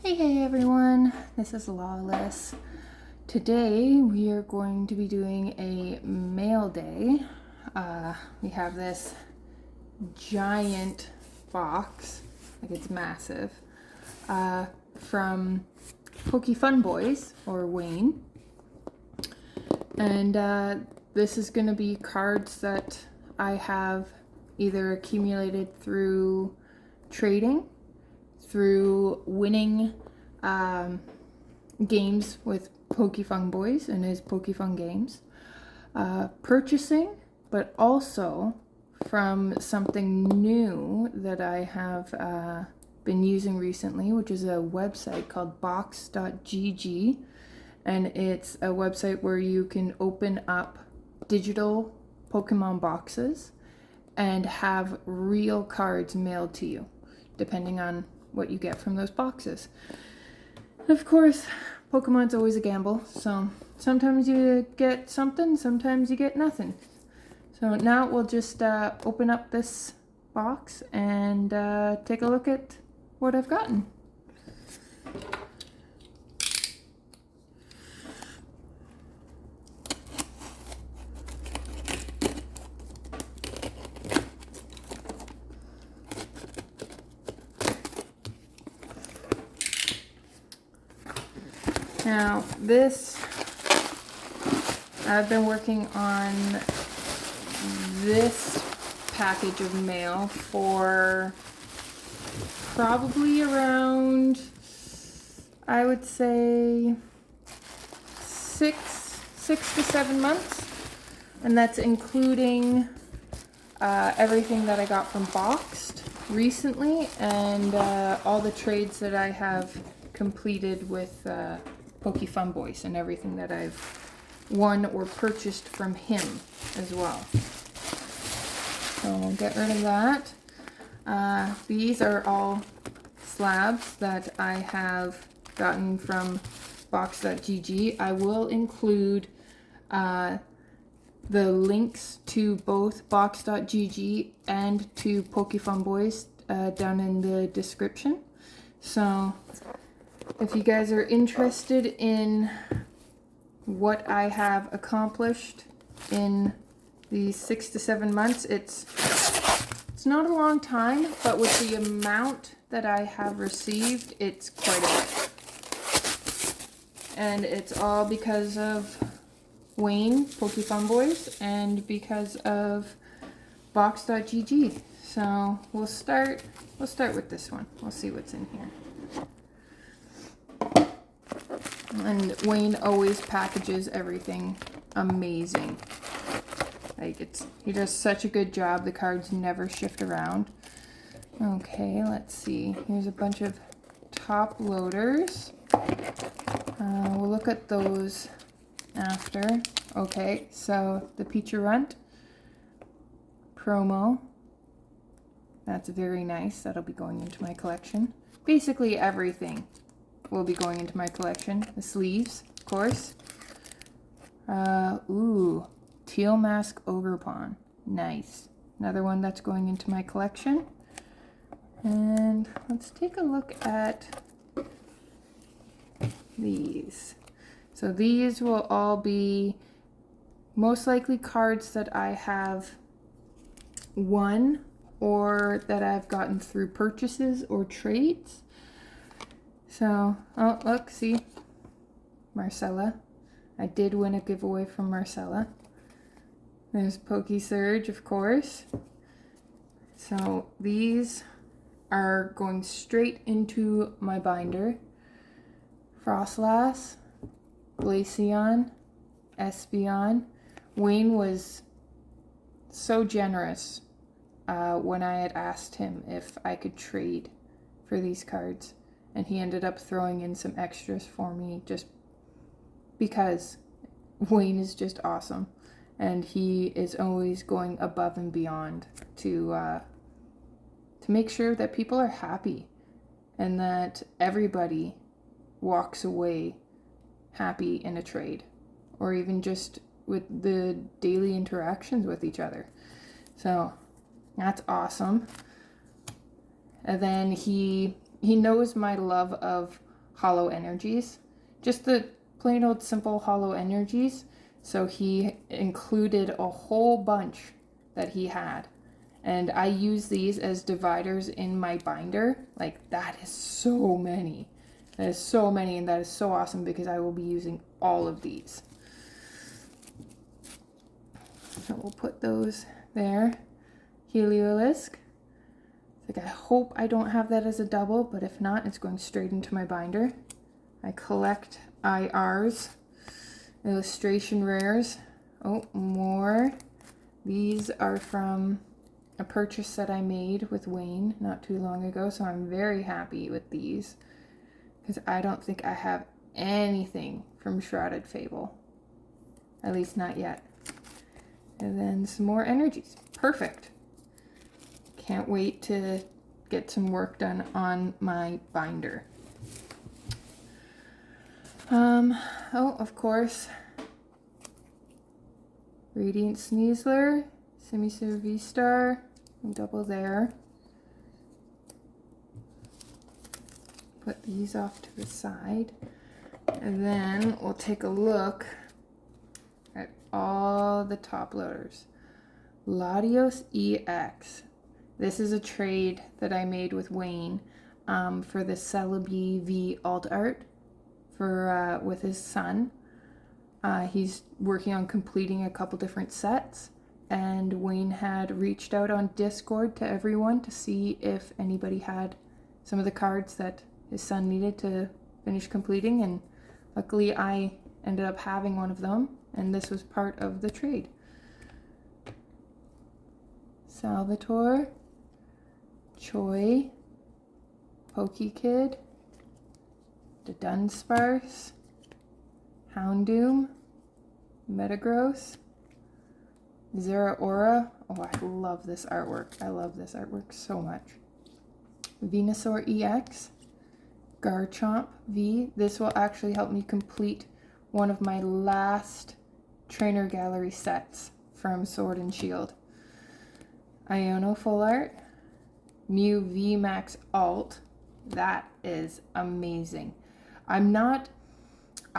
Hey everyone, this is LAW-Lyss. Today we are going to be doing a mail day. We have this giant box, like it's massive, from PokeFunBoys, or Wayne. And this is going to be cards that I have either accumulated through trading, through winning games with PokeFunBoys and his PokeFun games, purchasing, but also from something new that I have been using recently, which is a website called box.gg, and it's a website where you can open up digital Pokemon boxes and have real cards mailed to you, depending on what you get from those boxes. Of course, Pokemon's always a gamble, so sometimes you get something, sometimes you get nothing. So now we'll just open up this box and take a look at what I've gotten. Now, I've been working on this package of mail for probably around, I would say, 6 to 7 months. And that's including everything that I got from Boxed recently and all the trades that I have completed with PokeFunBoys and everything that I've won or purchased from him as well. So we'll get rid of that. These are all slabs that I have gotten from box.gg. I will include the links to both box.gg and to PokeFunBoys down in the description. So if you guys are interested in what I have accomplished in these 6 to 7 months, it's not a long time, but with the amount that I have received, it's quite a bit. And it's all because of Wayne, PokeFunBoys, and because of box.gg. So we'll start with this one. We'll see what's in here. And Wayne always packages everything amazing. Like, he does such a good job. The cards never shift around. Okay, let's see. Here's a bunch of top loaders. We'll look at those after. Okay, so the Peacherunt promo. That's very nice. That'll be going into my collection. Basically everything will be going into my collection. The sleeves, of course. Ooh, Teal Mask Ogerpon. Nice. Another one that's going into my collection. And let's take a look at these. So these will all be most likely cards that I have won or that I've gotten through purchases or trades. So, oh, look, see, Marcella. I did win a giveaway from Marcella. There's PokeSurge, of course. So these are going straight into my binder. Frostlass, Glaceon, Espeon. Wayne was so generous when I had asked him if I could trade for these cards. And he ended up throwing in some extras for me just because Wayne is just awesome. And he is always going above and beyond to make sure that people are happy and that everybody walks away happy in a trade, or even just with the daily interactions with each other. So that's awesome. And then he knows my love of hollow energies, just the plain old simple hollow energies. So he included a whole bunch that he had. And I use these as dividers in my binder. Like, that is so many. That is so many, and that is so awesome because I will be using all of these. So we'll put those there. LAW-Lyss. Like, I hope I don't have that as a double, but if not, it's going straight into my binder. I collect IRs, illustration rares. Oh, more. These are from a purchase that I made with Wayne not too long ago, so I'm very happy with these because I don't think I have anything from Shrouded Fable, at least not yet. And then some more energies. Perfect. Can't wait to get some work done on my binder. Oh, of course, Radiant Sneasler, Simisear V-Star, double there. Put these off to the side. And then we'll take a look at all the top loaders. LAW-Lyss EX. This is a trade that I made with Wayne for the Celebi V alt art for with his son. He's working on completing a couple different sets, and Wayne had reached out on Discord to everyone to see if anybody had some of the cards that his son needed to finish completing, and luckily I ended up having one of them, and this was part of the trade. Salvatore, Choi, Pokekid, the Dunsparce, Houndoom, Metagross, Zeraora. Oh, I love this artwork. I love this artwork so much. Venusaur EX, Garchomp V. This will actually help me complete one of my last trainer gallery sets from Sword and Shield. Iono Full Art, Mew V Max Alt. That is amazing. I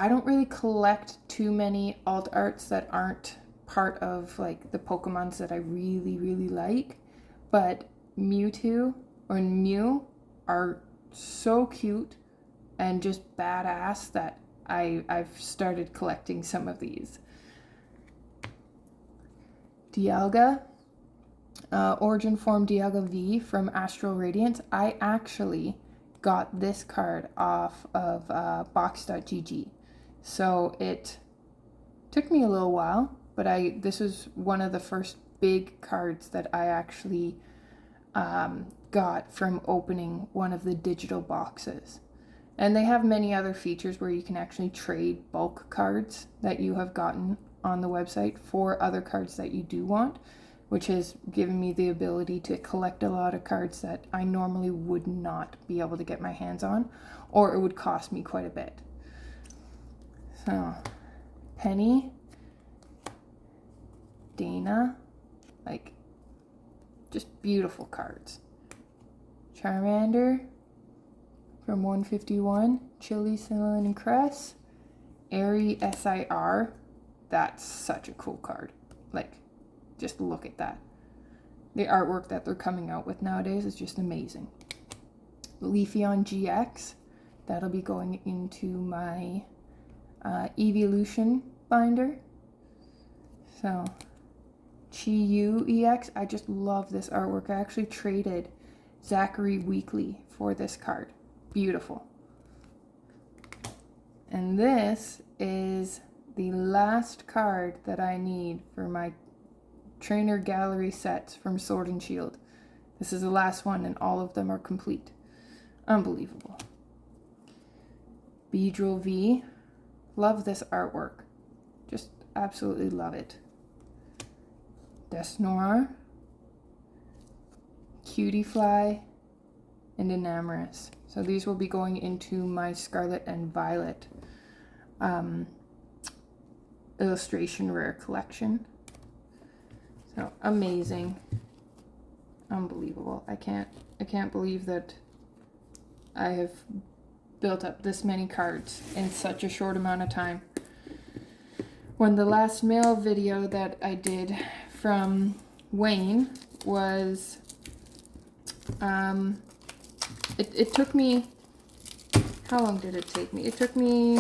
don't really collect too many alt arts that aren't part of like the Pokemons that I really, really like, but Mewtwo or Mew are so cute and just badass that I've started collecting some of these. Dialga, Origin Form Dialga V from Astral Radiance. I actually got this card off of box.gg. So it took me a little while, but this was one of the first big cards that I actually got from opening one of the digital boxes. And they have many other features where you can actually trade bulk cards that you have gotten on the website for other cards that you do want, which has given me the ability to collect a lot of cards that I normally would not be able to get my hands on, or it would cost me quite a bit. So, Penny, Dana, like, just beautiful cards. Charmander from 151, Chili, Cinnamon, and Cress, Airy SIR. That's such a cool card. Like, just look at that. The artwork that they're coming out with nowadays is just amazing. Leafeon GX. That'll be going into my Evolution binder. So, Chi-Yu EX. I just love this artwork. I actually traded Zachary Weekly for this card. Beautiful. And this is the last card that I need for my trainer gallery sets from Sword and Shield. This is the last one, and all of them are complete. Unbelievable. Beedrill V. Love this artwork. Just absolutely love it. Desnoir, Cutiefly, and Enamorous. So these will be going into my Scarlet and Violet illustration rare collection. So amazing. Unbelievable. I can't believe that I have built up this many cards in such a short amount of time. When the last mail video that I did from Wayne was, it took me, how long did it take me? It took me,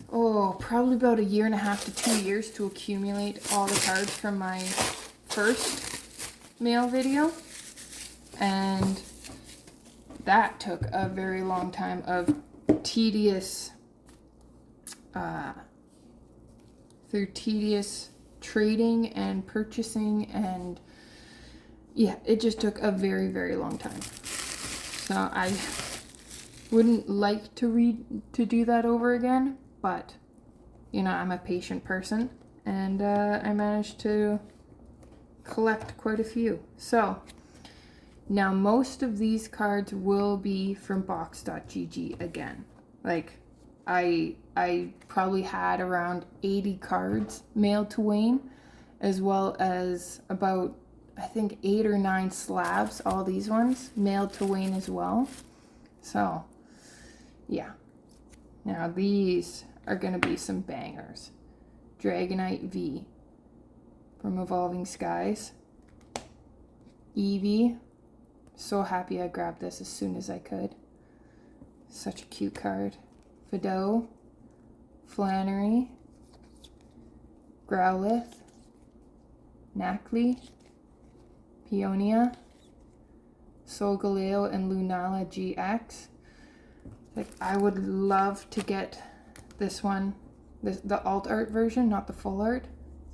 probably about 1.5 to 2 years to accumulate all the cards from my first mail video. And that took a very long time of tedious, through tedious trading and purchasing, and yeah, it just took a very, very long time. So I wouldn't like to do that over again, but you know, I'm a patient person, and I managed to collect quite a few. So now most of these cards will be from box.gg again. Like I probably had around 80 cards mailed to Wayne, as well as about, I think, 8 or 9 slabs, all these ones, mailed to Wayne as well. So yeah, now these are gonna be some bangers. Dragonite V from Evolving Skies. Eevee. So happy I grabbed this as soon as I could. Such a cute card. Fidough. Flannery. Growlithe. Nacli. Peonia. Solgaleo and Lunala GX. Like, I would love to get this one, the alt art version, not the full art.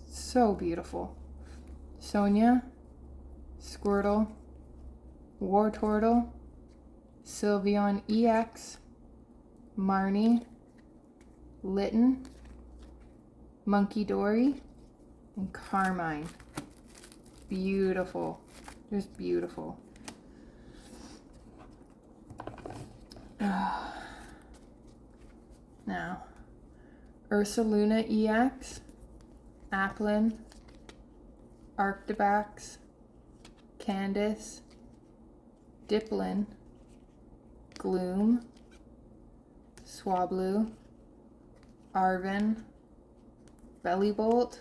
So beautiful. Sonia, Squirtle, Wartortle, Sylveon EX, Marnie, Litten, Monkey Dory, and Carmine. Beautiful. Just beautiful. Now, Ursaluna EX, Applin, Arctibax, Candace, Diplin, Gloom, Swablu, Arven, Bellybolt,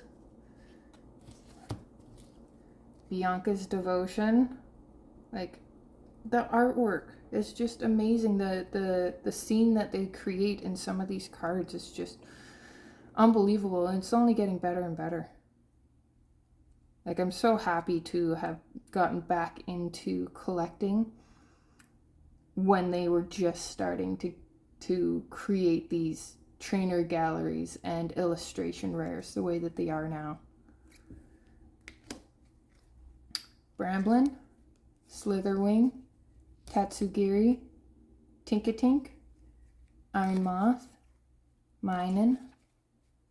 Bianca's Devotion. Like, the artwork is just amazing. The scene that they create in some of these cards is just unbelievable, and it's only getting better and better. Like, I'm so happy to have gotten back into collecting when they were just starting to create these trainer galleries and illustration rares the way that they are now. Bramblin, Slitherwing, Tatsugiri, Tinkatink, Iron Moth, Minun,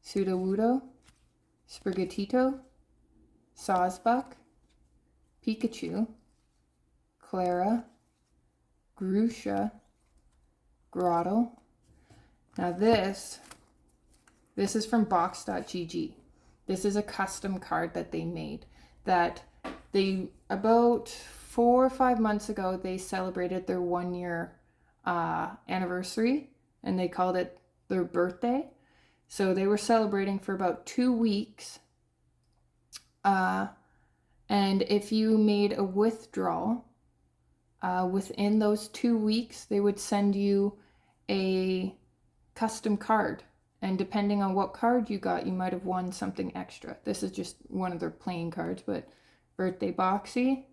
Sudowoodo, Sprigatito, Sawsbuck, Pikachu, Clara, Grusha, Grottle. Now this is from box.gg. This is a custom card that they made, that they, about 4 or 5 months ago, they celebrated their 1 year anniversary, and they called it their birthday. So they were celebrating for about 2 weeks. And if you made a withdrawal within those 2 weeks, they would send you a custom card. And depending on what card you got, you might have won something extra. This is just one of their playing cards, but birthday boxy.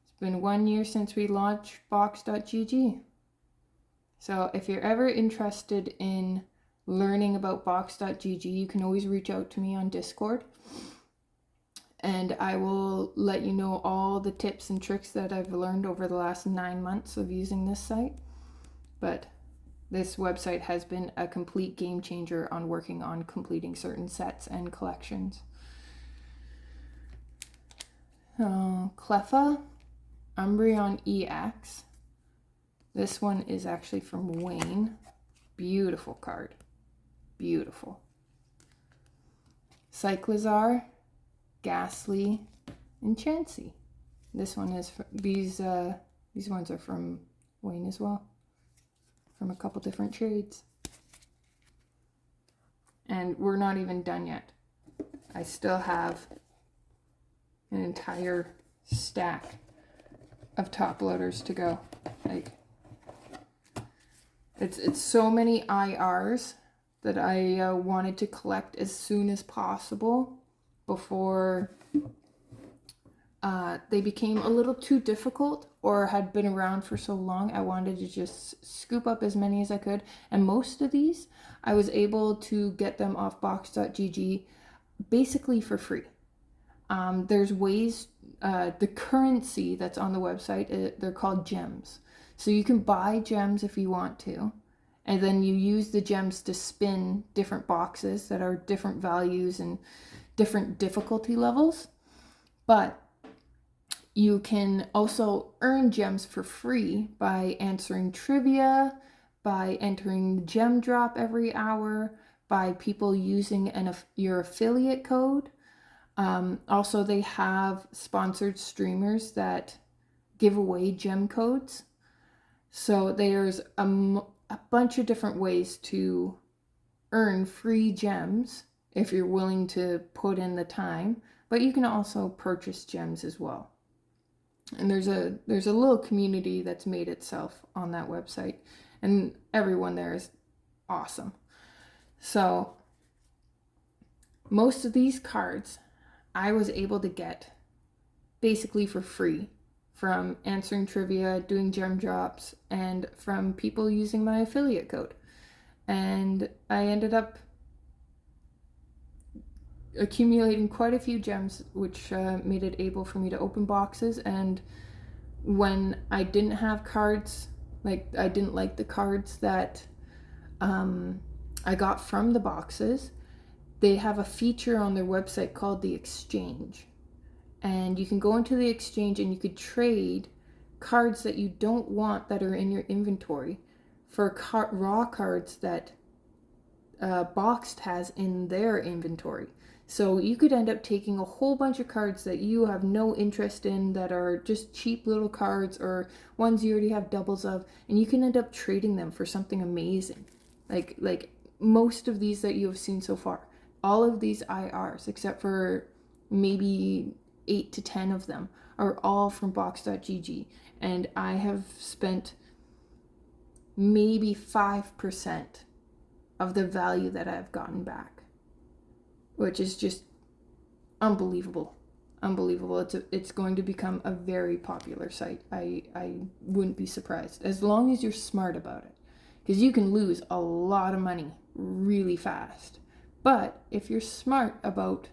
It's been 1 year since we launched box.gg. So if you're ever interested in learning about box.gg, you can always reach out to me on Discord, and I will let you know all the tips and tricks that I've learned over the last 9 months of using this site. But this website has been a complete game changer on working on completing certain sets and collections. Cleffa, Umbreon EX. This one is actually from Wayne. Beautiful card. Beautiful. Cyclizar, Ghastly, and Chansey. This one is these ones are from Wayne as well. from a couple different trades. And we're not even done yet. I still have an entire stack of top loaders to go. Like, it's so many IRs that I wanted to collect as soon as possible before they became a little too difficult or had been around for so long. I wanted to just scoop up as many as I could. And most of these, I was able to get them off box.gg basically for free. There's ways, the currency that's on the website, they're called gems. So you can buy gems if you want to, and then you use the gems to spin different boxes that are different values and different difficulty levels. But you can also earn gems for free by answering trivia, by entering the gem drop every hour, by people using your affiliate code. Also, they have sponsored streamers that give away gem codes. So there's a bunch of different ways to earn free gems if you're willing to put in the time, but you can also purchase gems as well. And there's a little community that's made itself on that website, and everyone there is awesome. So most of these cards I was able to get basically for free from answering trivia, doing gem drops, and from people using my affiliate code. And I ended up accumulating quite a few gems, which made it able for me to open boxes. And when I didn't have cards, like I didn't like the cards that I got from the boxes, they have a feature on their website called the exchange. And you can go into the exchange and you could trade cards that you don't want that are in your inventory for raw cards that Boxed has in their inventory. So you could end up taking a whole bunch of cards that you have no interest in, that are just cheap little cards or ones you already have doubles of, and you can end up trading them for something amazing. Like most of these that you have seen so far, all of these IRs, except for maybe 8 to 10 of them, are all from box.gg, and I have spent maybe 5% of the value that I've gotten back, which is just unbelievable. It's going to become a very popular site. I wouldn't be surprised, as long as you're smart about it, because you can lose a lot of money really fast. But if you're smart about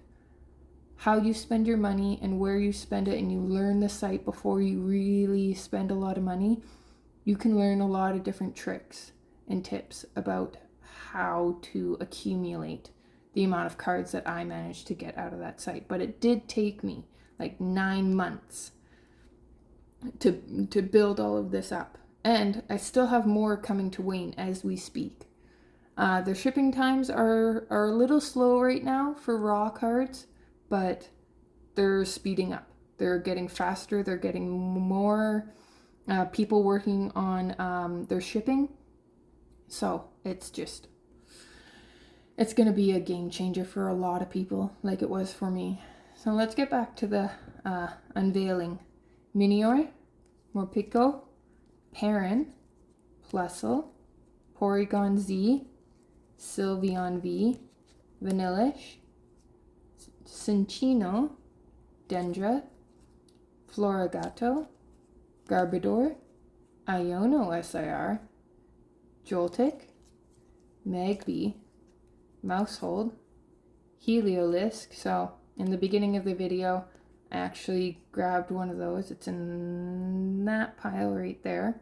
how you spend your money and where you spend it, and you learn the site before you really spend a lot of money, you can learn a lot of different tricks and tips about how to accumulate the amount of cards that I managed to get out of that site. But it did take me like 9 months to build all of this up. And I still have more coming to Wayne as we speak. The shipping times are a little slow right now for raw cards, but they're speeding up. They're getting faster. They're getting more people working on their shipping. So it's going to be a game changer for a lot of people, like it was for me. So let's get back to the unveiling. Minior, Morpeko, Perrin, Plusle, Porygon Z, Sylveon V, Vanillish, Cinccino, Dendra, Florigato, Garbodor, Iono SIR, Joltik, Magby, Mousehold, LAW-Lyss. So in the beginning of the video, I actually grabbed one of those. It's in that pile right there.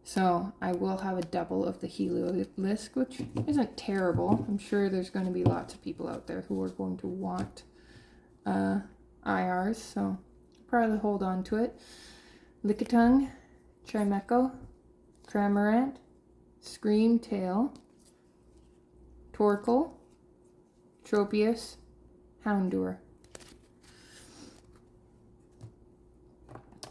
So I will have a double of the LAW-Lyss, which isn't terrible. I'm sure there's going to be lots of people out there who are going to want IRs, so probably hold on to it. Lickitung, Chimecho, Cramorant, Screamtail, Torkoal, Tropius, Houndour.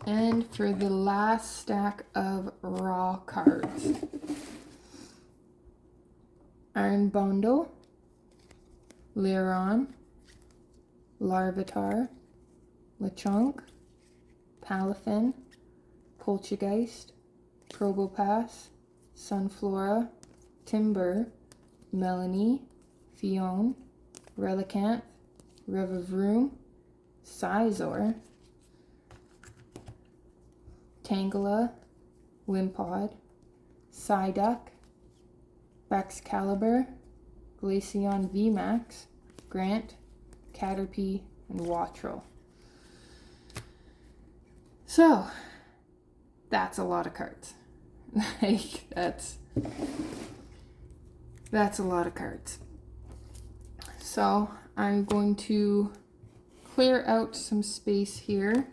And for the last stack of raw cards, Iron Bondo, Liron, Larvitar, Lechonk, Palafin, Poltergeist, Probopass, Sunflora, Timber, Melanie, Fione, Relicanth, Revavroom, Scizor, Tangela, Wimpod, Psyduck, Baxcalibur, Glaceon VMAX, Grant, Caterpie, and Wattrel. So, that's a lot of cards. Like, that's a lot of cards. So, I'm going to clear out some space here,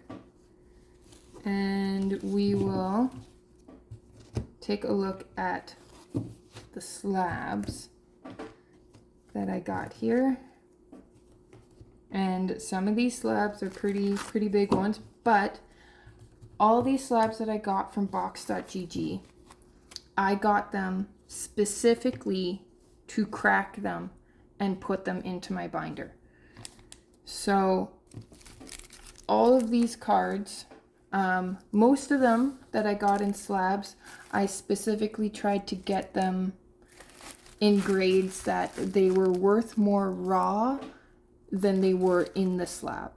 and we will take a look at the slabs that I got here. And some of these slabs are pretty big ones, but all these slabs that I got from box.gg, I got them specifically to crack them and put them into my binder. So all of these cards, most of them that I got in slabs, I specifically tried to get them in grades that they were worth more raw than they were in the slab.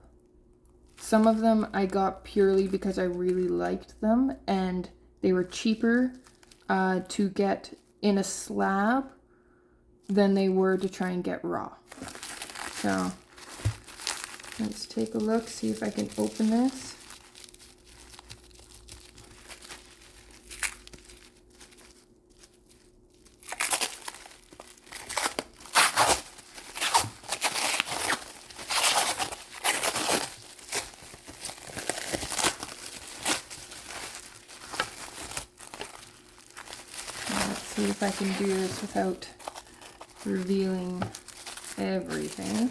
Some of them I got purely because I really liked them and they were cheaper to get in a slab than they were to try and get raw. So let's take a look, see if I can open this. See if I can do this without revealing everything.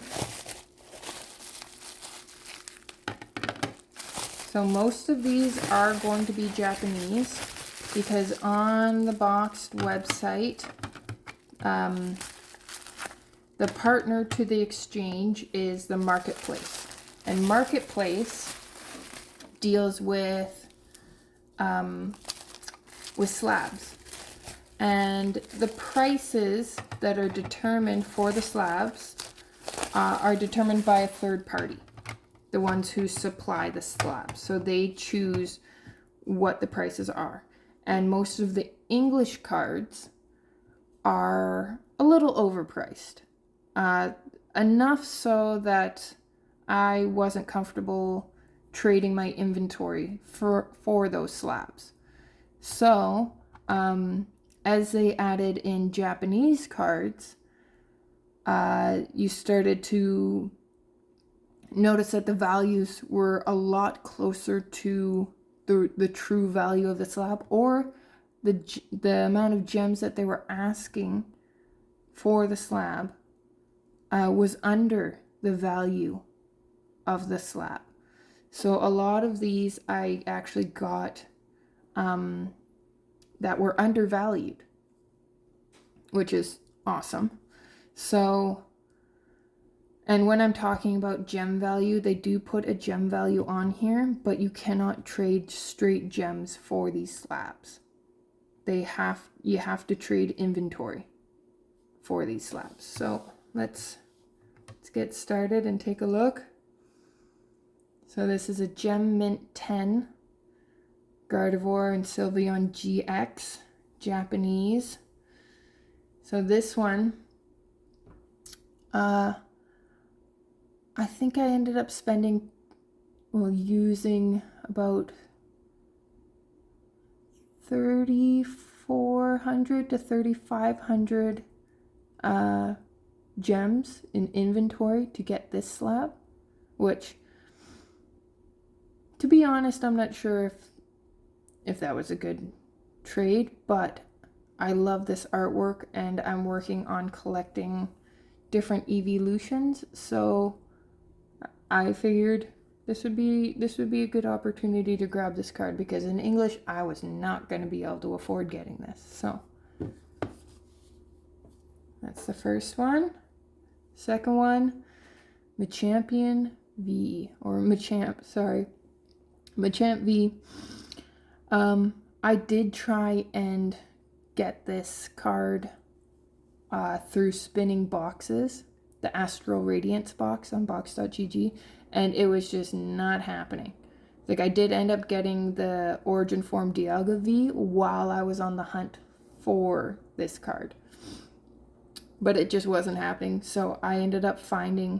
So most of these are going to be Japanese because on the boxed website, the partner to the exchange is the Marketplace. And Marketplace deals with slabs. And the prices that are determined for the slabs are determined by a third party, the ones who supply the slabs. So they choose what the prices are. And most of the English cards are a little overpriced. Enough so that I wasn't comfortable trading my inventory for those slabs. So, as they added in Japanese cards, you started to notice that the values were a lot closer to the true value of the slab, or the amount of gems that they were asking for the slab was under the value of the slab. So a lot of these I actually got that were undervalued, which is awesome. So, and when I'm talking about gem value, they do put a gem value on here, but you cannot trade straight gems for these slabs. You have to trade inventory for these slabs. So let's get started and take a look. So this is a Gem Mint 10. Gardevoir and Sylveon GX, Japanese. So this one, I think I ended up using about 3,400 to 3,500 gems in inventory to get this slab, which, to be honest, I'm not sure if that was a good trade, but I love this artwork and I'm working on collecting different evolutions, so I figured this would be a good opportunity to grab this card, because in English I was not going to be able to afford getting this. So let's That's the first one. Second one, Machampion V, or Machamp, sorry. Machamp V. I did try and get this card through spinning boxes, the Astral Radiance box on box.gg, and it was just not happening. Like, I did end up getting the Origin Form Dialga V while I was on the hunt for this card, but it just wasn't happening. So I ended up finding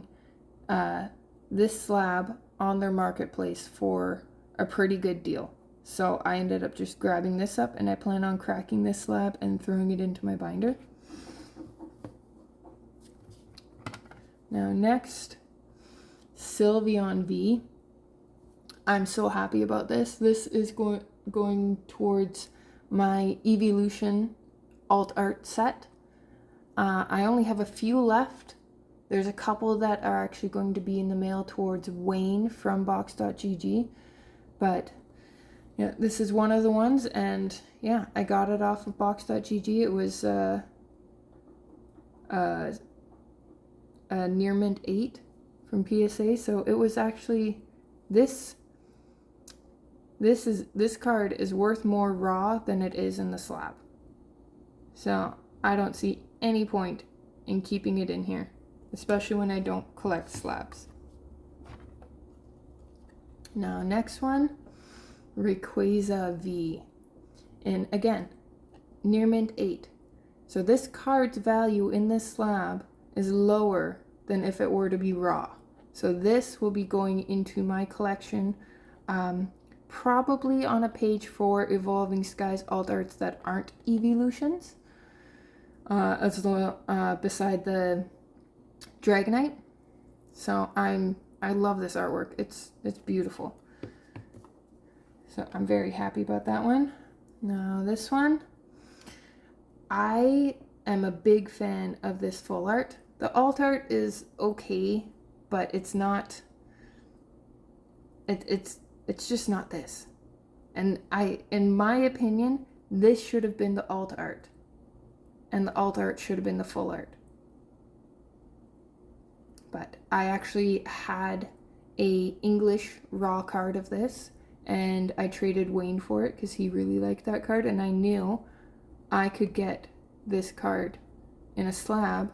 this slab on their marketplace for a pretty good deal. So I ended up just grabbing this up, and I plan on cracking this slab and throwing it into my binder. Now next, Sylveon V. I'm so happy about this. This is going towards my Evolution alt art set. I only have a few left. There's a couple that are actually going to be in the mail towards Wayne from box.gg, but yeah, this is one of the ones, and yeah, I got it off of box.gg. It was a Near Mint 8 from PSA, so it was actually this card is worth more raw than it is in the slab. So I don't see any point in keeping it in here, especially when I don't collect slabs. Now next one, Rayquaza V. And again, Near Mint 8. So this card's value in this slab is lower than if it were to be raw. So this will be going into my collection, probably on a page for Evolving Skies alt arts that aren't evolutions, as well, beside the Dragonite. So I love this artwork. It's beautiful. So I'm very happy about that one. Now this one, I am a big fan of this full art. The alt art is okay, but it's not, it's just not this. And in my opinion, this should have been the alt art, and the alt art should have been the full art. But I actually had a English raw card of this, and I traded Wayne for it because he really liked that card, and I knew I could get this card in a slab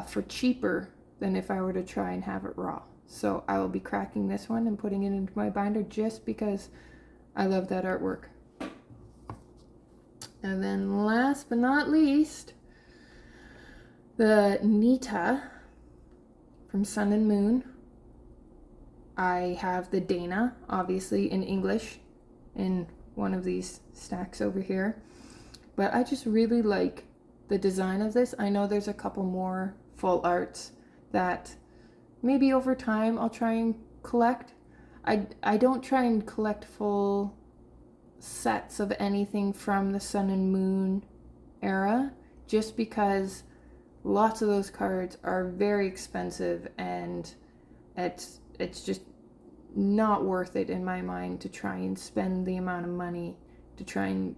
for cheaper than if I were to try and have it raw. So I will be cracking this one and putting it into my binder just because I love that artwork. And then last but not least, the Nita from Sun and Moon. I have the Dana, obviously in English, in one of these stacks over here. But I just really like the design of this. I know there's a couple more full arts that maybe over time I'll try and collect. I don't try and collect full sets of anything from the Sun and Moon era, just because lots of those cards are very expensive, and it's just not worth it in my mind to try and spend the amount of money to try and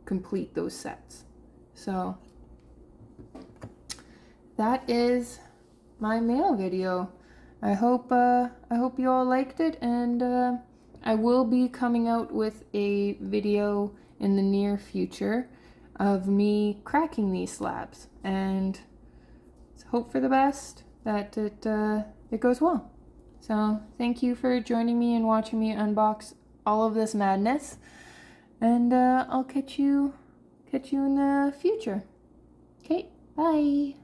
complete those sets. So that is my mail video. I hope you all liked it, and I will be coming out with a video in the near future of me cracking these slabs, and let's hope for the best that it goes well. So thank you for joining me and watching me unbox all of this madness, and I'll catch you in the future. Okay, bye.